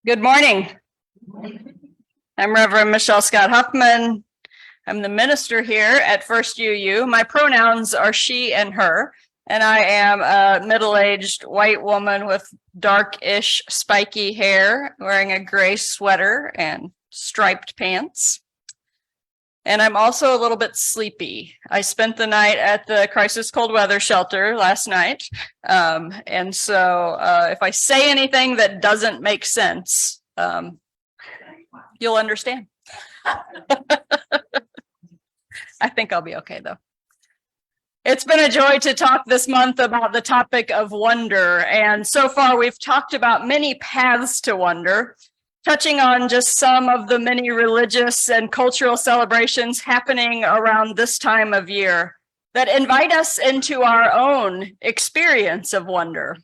Good morning. I'm Reverend Michelle Scott Huffman. I'm the minister here at First UU. My pronouns are she and her, and I am a middle-aged white woman with dark-ish spiky hair, wearing a gray sweater and striped pants. And I'm also a little bit sleepy. I spent the night at the Crisis Cold Weather Shelter last night. And so if I say anything that doesn't make sense, you'll understand. I think I'll be okay, though. It's been a joy to talk this month about the topic of wonder. And so far, we've talked about many paths to wonder, touching on just some of the many religious and cultural celebrations happening around this time of year that invite us into our own experience of wonder.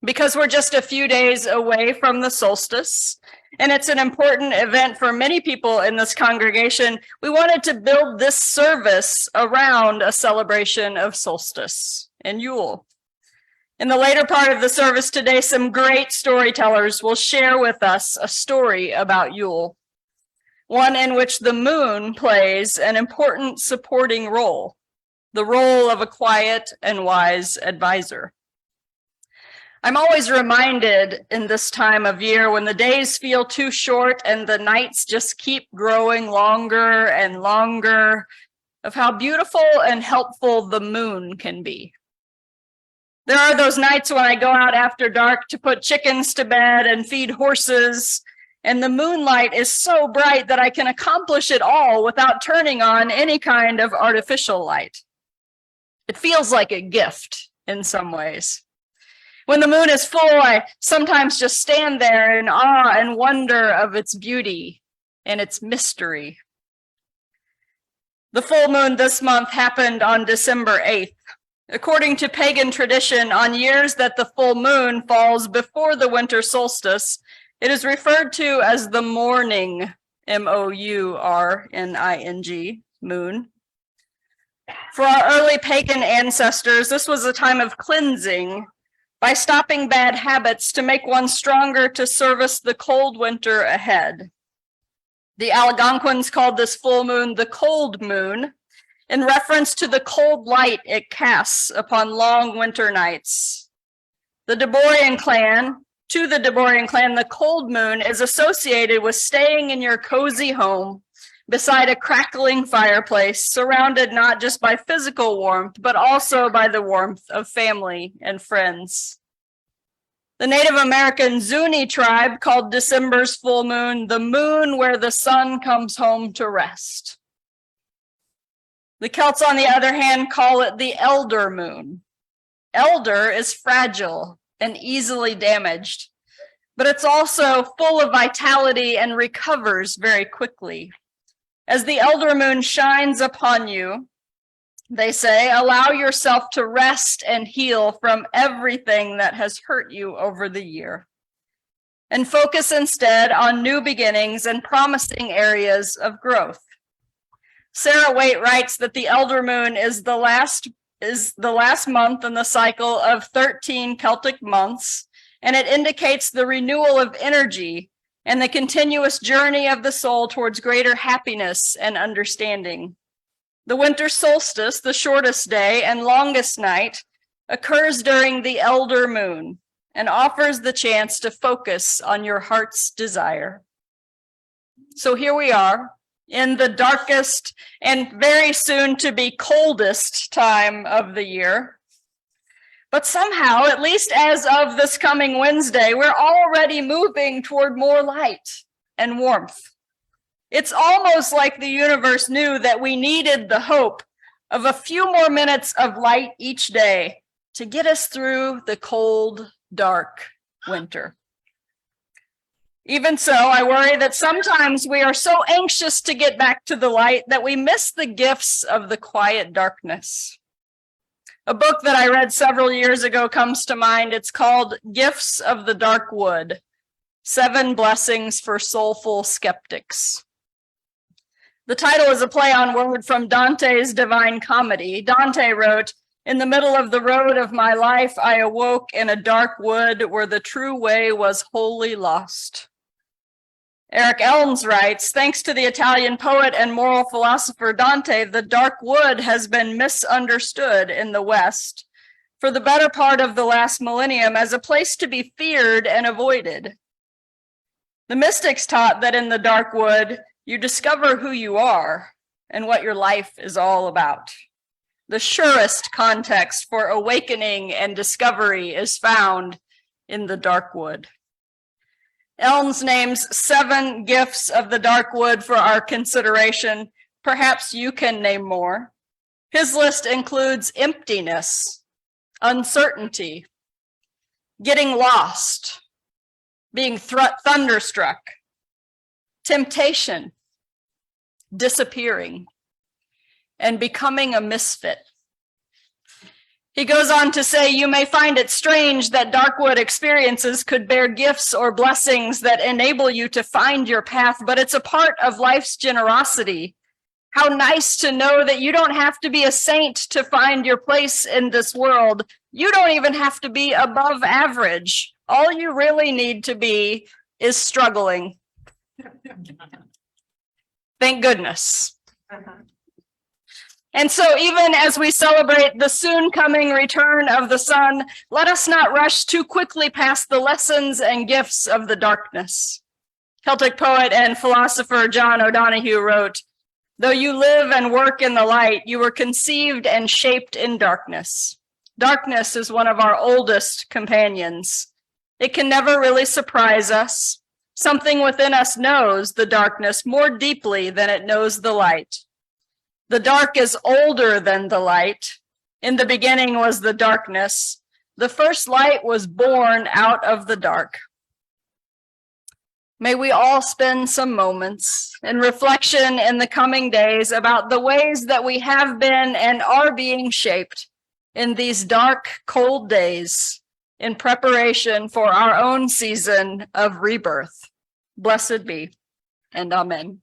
Because we're just a few days away from the solstice, and it's an important event for many people in this congregation, we wanted to build this service around a celebration of solstice and Yule. In the later part of the service today, some great storytellers will share with us a story about Yule, one in which the moon plays an important supporting role, the role of a quiet and wise advisor. I'm always reminded in this time of year when the days feel too short and the nights just keep growing longer and longer of how beautiful and helpful the moon can be. There are those nights when I go out after dark to put chickens to bed and feed horses, and the moonlight is so bright that I can accomplish it all without turning on any kind of artificial light. It feels like a gift in some ways. When the moon is full, I sometimes just stand there in awe and wonder of its beauty and its mystery. The full moon this month happened on December 8th. According to pagan tradition, on years that the full moon falls before the winter solstice, it is referred to as the mourning, M-O-U-R-N-I-N-G, moon. For our early pagan ancestors, this was a time of cleansing by stopping bad habits to make one stronger to service the cold winter ahead. The Algonquins called this full moon the cold moon, in reference to the cold light it casts upon long winter nights. To the Deboryan clan, the cold moon is associated with staying in your cozy home beside a crackling fireplace, surrounded not just by physical warmth, but also by the warmth of family and friends. The Native American Zuni tribe called December's full moon the moon where the sun comes home to rest. The Celts, on the other hand, call it the elder moon. Elder is fragile and easily damaged, but it's also full of vitality and recovers very quickly. As the elder moon shines upon you, they say, allow yourself to rest and heal from everything that has hurt you over the year, and focus instead on new beginnings and promising areas of growth. Sarah Waite writes that the elder moon is the last month in the cycle of 13 Celtic months, and it indicates the renewal of energy and the continuous journey of the soul towards greater happiness and understanding. The winter solstice, the shortest day and longest night, occurs during the elder moon and offers the chance to focus on your heart's desire. So here we are, in the darkest and very soon to be coldest time of the year. But somehow, at least as of this coming Wednesday, we're already moving toward more light and warmth. It's almost like the universe knew that we needed the hope of a few more minutes of light each day to get us through the cold, dark winter. Even so, I worry that sometimes we are so anxious to get back to the light that we miss the gifts of the quiet darkness. A book that I read several years ago comes to mind. It's called Gifts of the Dark Wood, 7 Blessings for Soulful Skeptics. The title is a play on word from Dante's Divine Comedy. Dante wrote, "In the middle of the road of my life, I awoke in a dark wood where the true way was wholly lost. Eric Elms writes, thanks to the Italian poet and moral philosopher Dante, the dark wood has been misunderstood in the West for the better part of the last millennium as a place to be feared and avoided. The mystics taught that in the dark wood, you discover who you are and what your life is all about. The surest context for awakening and discovery is found in the dark wood. Elms names 7 gifts of the dark wood for our consideration. Perhaps you can name more. His list includes emptiness, uncertainty, getting lost, being thunderstruck, temptation, disappearing, and becoming a misfit. He goes on to say, you may find it strange that darkwood experiences could bear gifts or blessings that enable you to find your path, but it's a part of life's generosity. How nice to know that you don't have to be a saint to find your place in this world. You don't even have to be above average. All you really need to be is struggling. Thank goodness. And so even as we celebrate the soon coming return of the sun, let us not rush too quickly past the lessons and gifts of the darkness. Celtic poet and philosopher John O'Donohue wrote, though you live and work in the light, you were conceived and shaped in darkness. Darkness is one of our oldest companions. It can never really surprise us. Something within us knows the darkness more deeply than it knows the light. The dark is older than the light. In the beginning was the darkness. The first light was born out of the dark. May we all spend some moments in reflection in the coming days about the ways that we have been and are being shaped in these dark, cold days in preparation for our own season of rebirth. Blessed be, and amen.